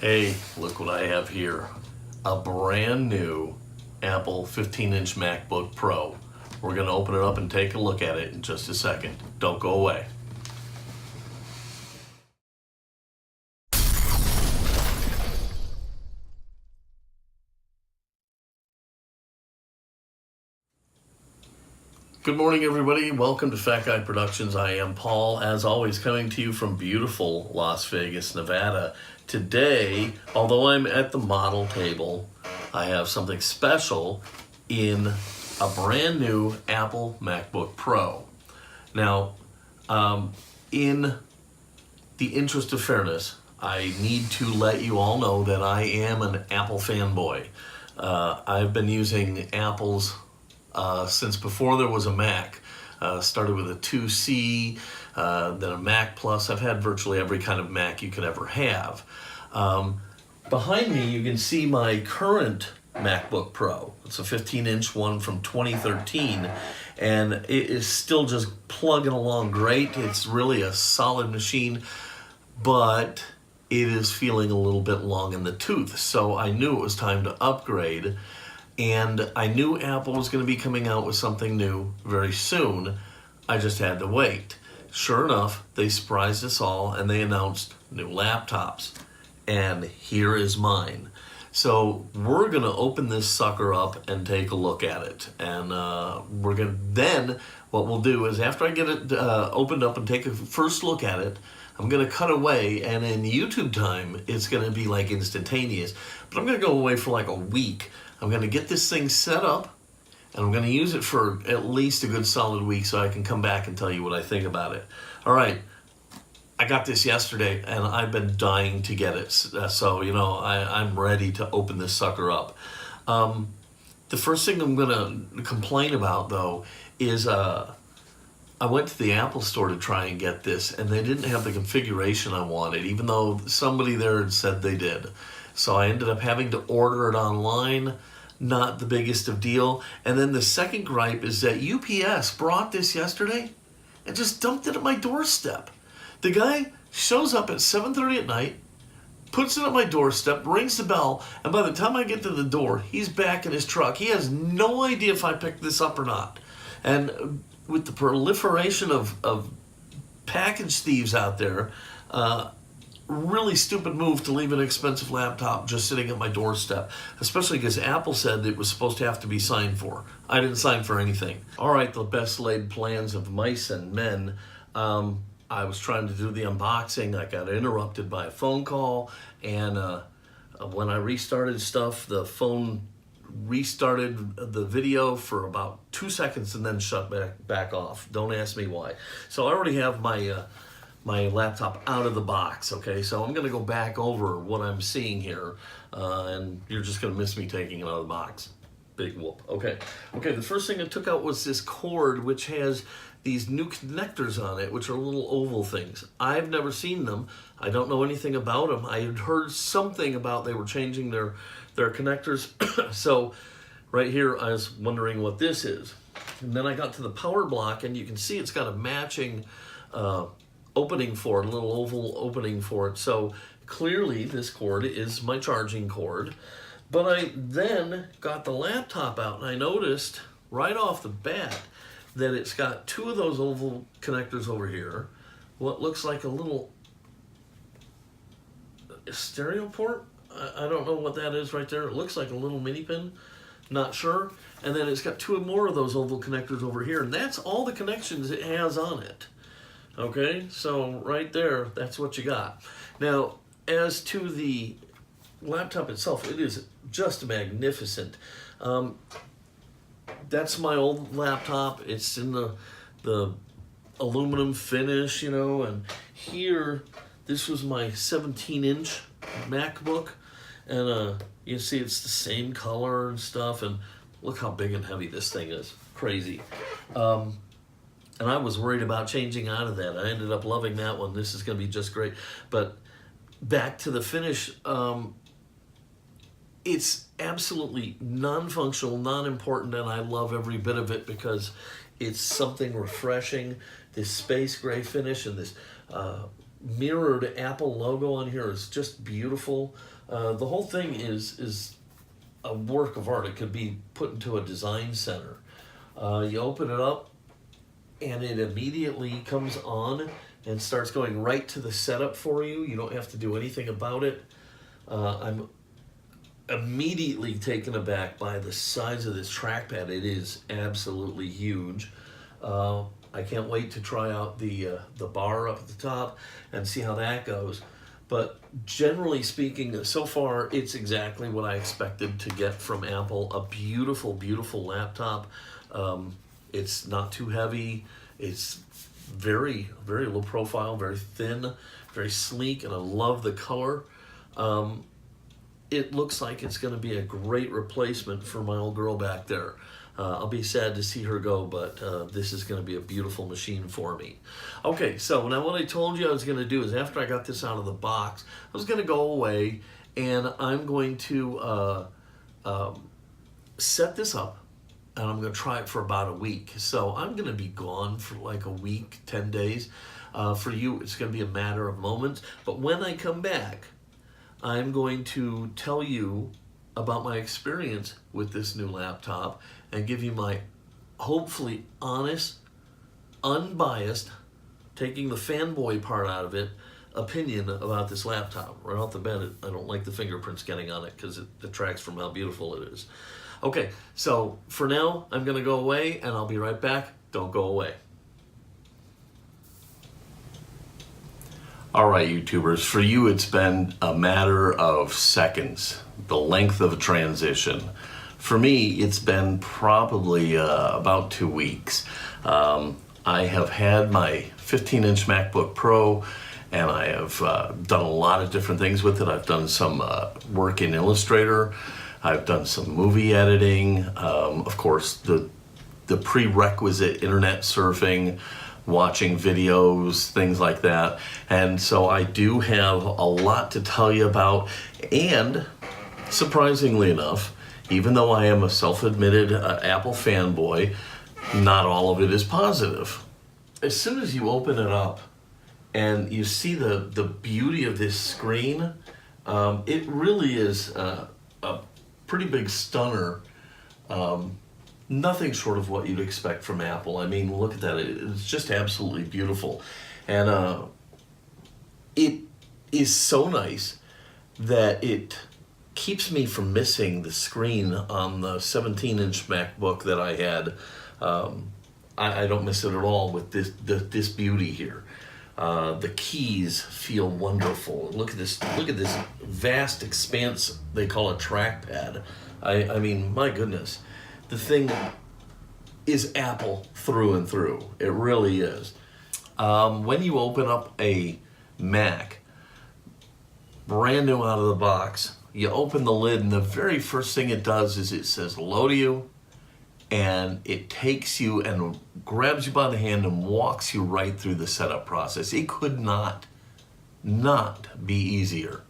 Hey, look what I have here. A brand new Apple 15-inch MacBook Pro. We're going to open it up and take a look at it in just a second. Don't go away. Good morning, everybody. Welcome to Fat Guy Productions. I am Paul, as always, coming to you from beautiful Las Vegas, Nevada. Today, although I'm at the model table, I have something special in a brand new Apple MacBook Pro. Now, in the interest of fairness, I need to let you all know that I am an Apple fanboy. I've been using Apple's since before there was a Mac. Started with a 2C, then a Mac Plus. I've had virtually every kind of Mac you could ever have. Behind me, you can see my current MacBook Pro. It's a 15-inch one from 2013, and it is still just plugging along great. It's really a solid machine, but it is feeling a little bit long in the tooth. So I knew it was time to upgrade. And I knew Apple was going to be coming out with something new very soon. I just had to wait. Sure enough, they surprised us all and they announced new laptops. And here is mine. So we're going to open this sucker up and take a look at it. And then what we'll do is after I get it opened up and take a first look at it, I'm going to cut away, and in YouTube time, it's going to be like instantaneous. But I'm going to go away for like a week. I'm going to get this thing set up, and I'm going to use it for at least a good solid week so I can come back and tell you what I think about it. All right, I got this yesterday, and I've been dying to get it. So, you know, I'm ready to open this sucker up. The first thing I'm going to complain about, though, is I went to the Apple store to try and get this, and they didn't have the configuration I wanted, even though somebody there had said they did. So I ended up having to order it online. Not the biggest of deal. And then the second gripe is that UPS brought this yesterday and just dumped it at my doorstep. The guy shows up at 7:30 at night, puts it at my doorstep, rings the bell, and by the time I get to the door, he's back in his truck. He has no idea if I picked this up or not. And with the proliferation of package thieves out there, really stupid move to leave an expensive laptop just sitting at my doorstep, especially because Apple said it was supposed to have to be signed for. I didn't sign for anything. All right, the best laid plans of mice and men. I was trying to do the unboxing. I got interrupted by a phone call, and when I restarted stuff, the phone restarted the video for about 2 seconds and then shut back off. Don't ask me why. So I already have my laptop out of the box, okay? So I'm going to go back over what I'm seeing here, and you're just going to miss me taking it out of the box. Big whoop. Okay, the first thing I took out was this cord, which has these new connectors on it, which are little oval things. I've never seen them. I don't know anything about them. I had heard something about they were changing their connectors. So right here, I was wondering what this is. And then I got to the power block, and you can see it's got a matching opening for it, a little oval opening for it. So clearly this cord is my charging cord. But I then got the laptop out, and I noticed right off the bat that it's got two of those oval connectors over here, what looks like a little stereo port. I don't know what that is right there. It looks like a little mini pin, not sure. And then it's got two more of those oval connectors over here, and that's all the connections it has on it. Okay, so right there, that's what you got. Now, as to the laptop itself, it is just magnificent. That's my old laptop. It's in the aluminum finish, you know, and here, this was my 17-inch MacBook, and you see it's the same color and stuff, and look how big and heavy this thing is. Crazy. And I was worried about changing out of that. I ended up loving that one. This is going to be just great. But back to the finish, it's absolutely non-functional, non-important, and I love every bit of it because it's something refreshing. This space gray finish and this mirrored Apple logo on here is just beautiful. The whole thing is a work of art. It could be put into a design center. You open it up, and it immediately comes on and starts going right to the setup for you. You don't have to do anything about it. I'm immediately taken aback by the size of this trackpad. It is absolutely huge. I can't wait to try out the bar up at the top and see how that goes. But generally speaking, so far, it's exactly what I expected to get from Apple. A beautiful, beautiful laptop. It's not too heavy. It's very, very low profile, very thin, very sleek, and I love the color. It looks like it's going to be a great replacement for my old girl back there. I'll be sad to see her go, but this is going to be a beautiful machine for me. Okay, so now what I told you I was going to do is after I got this out of the box, I was going to go away and I'm going to set this up and I'm going to try it for about a week. So I'm going to be gone for like a week, 10 days. For you, it's going to be a matter of moments. But when I come back, I'm going to tell you about my experience with this new laptop and give you my hopefully honest, unbiased, taking the fanboy part out of it, opinion about this laptop. Right off the bat, I don't like the fingerprints getting on it because it detracts from how beautiful it is. Okay, so for now, I'm going to go away and I'll be right back. Don't go away. All right, YouTubers, for you it's been a matter of seconds, the length of a transition. For me, it's been probably about 2 weeks. I have had my 15-inch Macbook Pro, and I have done a lot of different things with it. I've done some work in Illustrator. I've done some movie editing. Of course, the prerequisite internet surfing, watching videos, things like that. And so I do have a lot to tell you about. And surprisingly enough, even though I am a self-admitted Apple fanboy, not all of it is positive. As soon as you open it up and you see the beauty of this screen, it really is a pretty big stunner. Nothing short of what you'd expect from Apple. I mean, look at that. It's just absolutely beautiful. And it is so nice that it keeps me from missing the screen on the 17-inch MacBook that I had. I don't miss it at all with this beauty here. The keys feel wonderful. Look at this vast expanse they call a trackpad. I mean, my goodness. The thing is Apple through and through. It really is. When you open up a Mac, brand new out of the box, you open the lid and the very first thing it does is it says hello to you, and it takes you and grabs you by the hand and walks you right through the setup process. It could not be easier.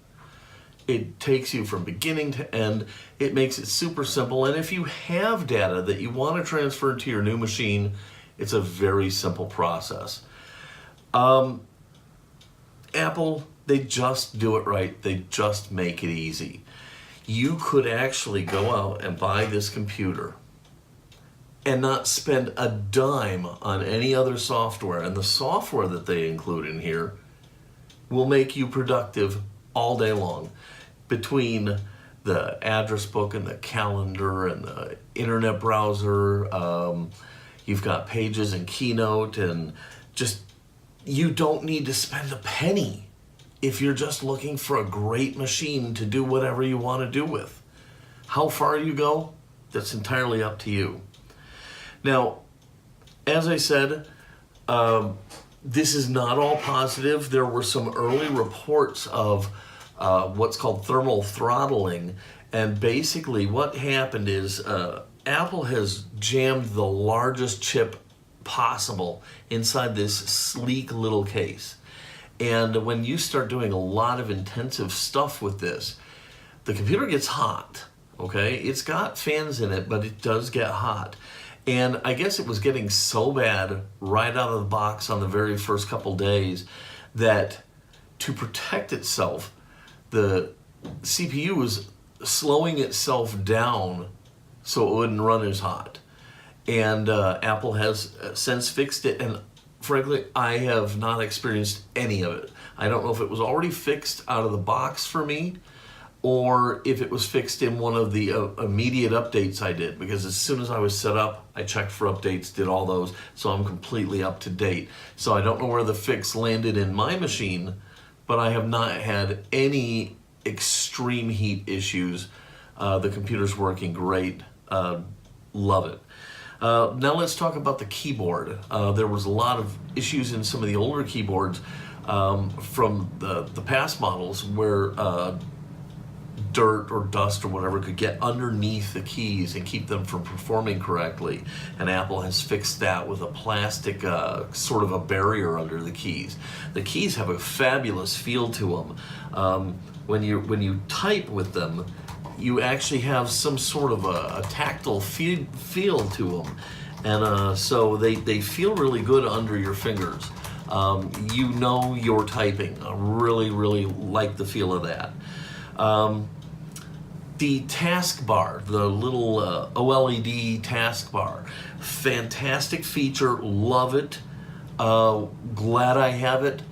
It takes you from beginning to end. It makes it super simple. And if you have data that you want to transfer to your new machine, it's a very simple process. Apple, they just do it right. They just make it easy. You could actually go out and buy this computer and not spend a dime on any other software. And the software that they include in here will make you productive all day long. Between the address book and the calendar and the internet browser, you've got Pages and Keynote, and just, you don't need to spend a penny if you're just looking for a great machine to do whatever you want to do with. How far you go, that's entirely up to you. Now, as I said, this is not all positive. There were some early reports of what's called thermal throttling, and basically what happened is Apple has jammed the largest chip possible inside this sleek little case. And when you start doing a lot of intensive stuff with this, the computer gets hot, okay? It's got fans in it, but it does get hot. And I guess it was getting so bad right out of the box on the very first couple days that to protect itself, the CPU was slowing itself down so it wouldn't run as hot. And Apple has since fixed it, and frankly, I have not experienced any of it. I don't know if it was already fixed out of the box for me, or if it was fixed in one of the immediate updates I did, because as soon as I was set up, I checked for updates, did all those, so I'm completely up to date. So I don't know where the fix landed in my machine, but I have not had any extreme heat issues. The computer's working great. Love it. Now let's talk about the keyboard. There was a lot of issues in some of the older keyboards from the past models where dirt or dust or whatever could get underneath the keys and keep them from performing correctly. And Apple has fixed that with a plastic sort of a barrier under the keys. The keys have a fabulous feel to them. When you type with them, you actually have some sort of a tactile feel to them. And so they feel really good under your fingers. You know you're typing. I really, really like the feel of that. The taskbar, the little OLED taskbar, fantastic feature, love it, glad I have it,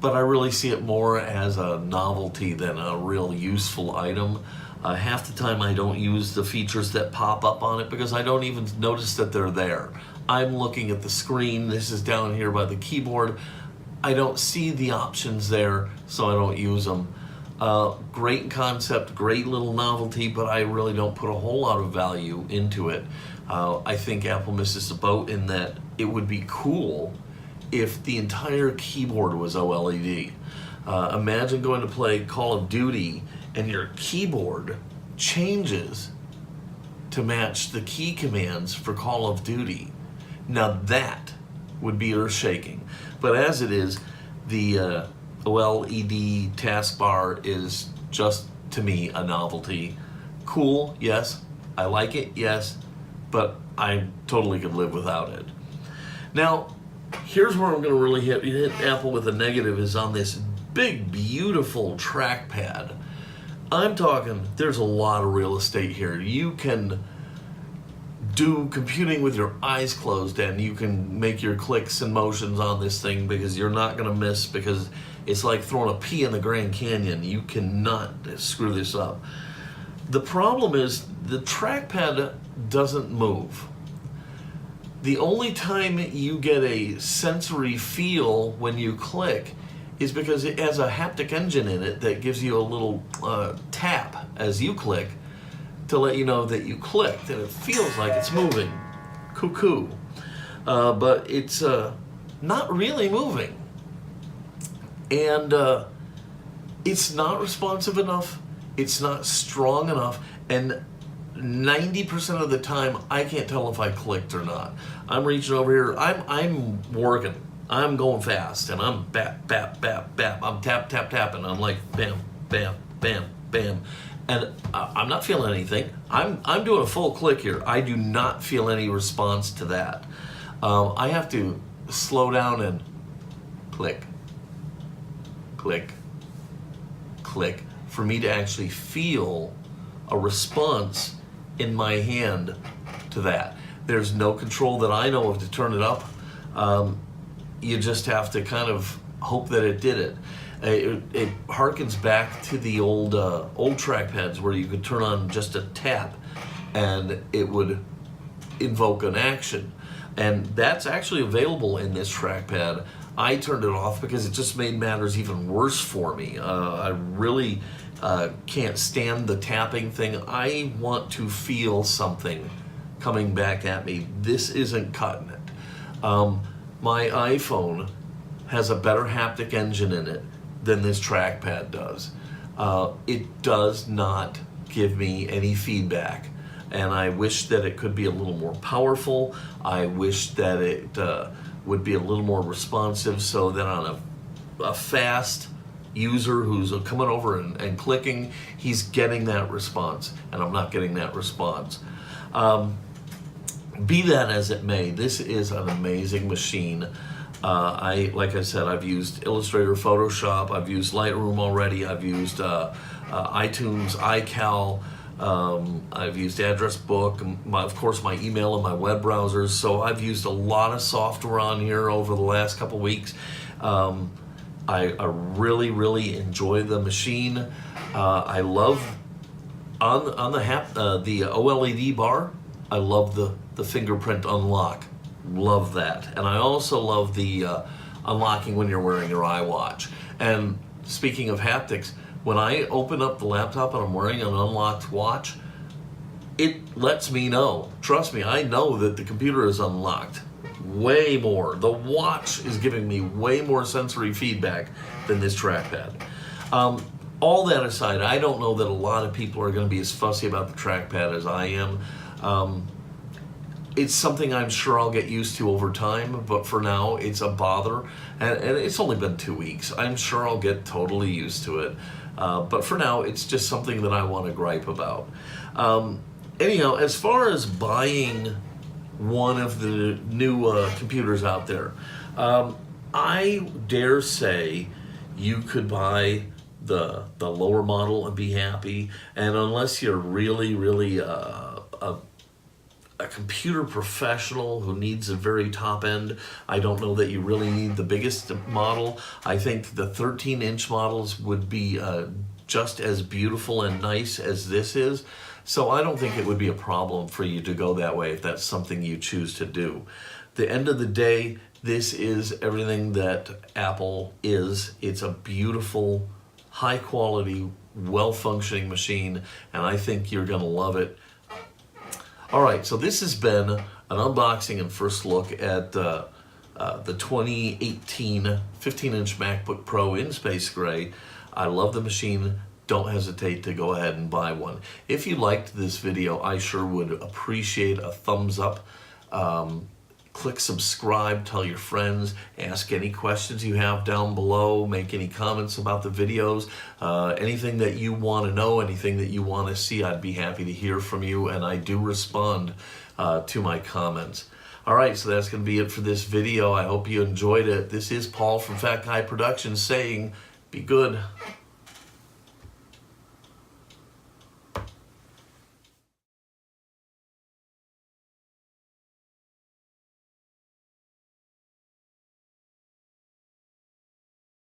but I really see it more as a novelty than a real useful item. Half the time I don't use the features that pop up on it because I don't even notice that they're there. I'm looking at the screen, this is down here by the keyboard, I don't see the options there, so I don't use them. Great concept, great little novelty, but I really don't put a whole lot of value into it. I think Apple misses the boat in that it would be cool if the entire keyboard was OLED. Imagine going to play Call of Duty and your keyboard changes to match the key commands for Call of Duty. Now that would be earth-shaking. But as it is, the OLED taskbar is just, to me, a novelty. Cool, yes. I like it, yes. But I totally could live without it. Now, here's where I'm going to really hit Apple with a negative, is on this big, beautiful trackpad. I'm talking, there's a lot of real estate here. You can do computing with your eyes closed, and you can make your clicks and motions on this thing because you're not going to miss, because it's like throwing a pea in the Grand Canyon. You cannot screw this up. The problem is the trackpad doesn't move. The only time you get a sensory feel when you click is because it has a haptic engine in it that gives you a little tap as you click to let you know that you clicked, and it feels like it's moving. Cuckoo. But it's not really moving. And it's not responsive enough, it's not strong enough, and 90% of the time I can't tell if I clicked or not. I'm reaching over here, I'm working, I'm going fast, and I'm bap, bap, bap, bap, I'm tap, tap, tapping, I'm like bam, bam, bam, bam, and I'm not feeling anything. I'm doing a full click here. I do not feel any response to that. I have to slow down and click, click, click, for me to actually feel a response in my hand to that. There's no control that I know of to turn it up. You just have to kind of hope that it did it. It harkens back to the old trackpads where you could turn on just a tap and it would invoke an action. And that's actually available in this trackpad. I turned it off because it just made matters even worse for me. I really can't stand the tapping thing. I want to feel something coming back at me. This isn't cutting it. My iPhone has a better haptic engine in it than this trackpad does. It does not give me any feedback, and I wish that it could be a little more powerful. I wish that it would be a little more responsive, so that on a fast user who's coming over and clicking, he's getting that response, and I'm not getting that response. Be that as it may, this is an amazing machine. Like I said, I've used Illustrator, Photoshop, I've used Lightroom already, I've used iTunes, iCal, I've used Address Book, of course my email and my web browsers. So I've used a lot of software on here over the last couple weeks. I really, really enjoy the machine. I love on the OLED bar. I love the fingerprint unlock. Love that. And I also love the unlocking when you're wearing your iWatch. And speaking of haptics, when I open up the laptop and I'm wearing an unlocked watch, it lets me know. Trust me, I know that the computer is unlocked. Way more. The watch is giving me way more sensory feedback than this trackpad. All that aside, I don't know that a lot of people are going to be as fussy about the trackpad as I am. It's something I'm sure I'll get used to over time, but for now it's a bother, and it's only been 2 weeks. I'm sure I'll get totally used to it, but for now it's just something that I want to gripe about. Anyhow, as far as buying one of the new computers out there, I dare say you could buy the lower model and be happy, and unless you're really a computer professional who needs a very top end, I don't know that you really need the biggest model. I think the 13-inch models would be just as beautiful and nice as this is. So I don't think it would be a problem for you to go that way if that's something you choose to do. The end of the day, this is everything that Apple is. It's a beautiful, high quality, well-functioning machine, and I think you're gonna love it. All right, so this has been an unboxing and first look at the 2018 15-inch MacBook Pro in Space Gray. I love the machine. Don't hesitate to go ahead and buy one. If you liked this video, I sure would appreciate a thumbs up. Click subscribe, tell your friends, ask any questions you have down below, make any comments about the videos, anything that you want to know, anything that you want to see, I'd be happy to hear from you, and I do respond to my comments. All right, so that's going to be it for this video. I hope you enjoyed it. This is Paul from Fat Guy Productions saying, be good.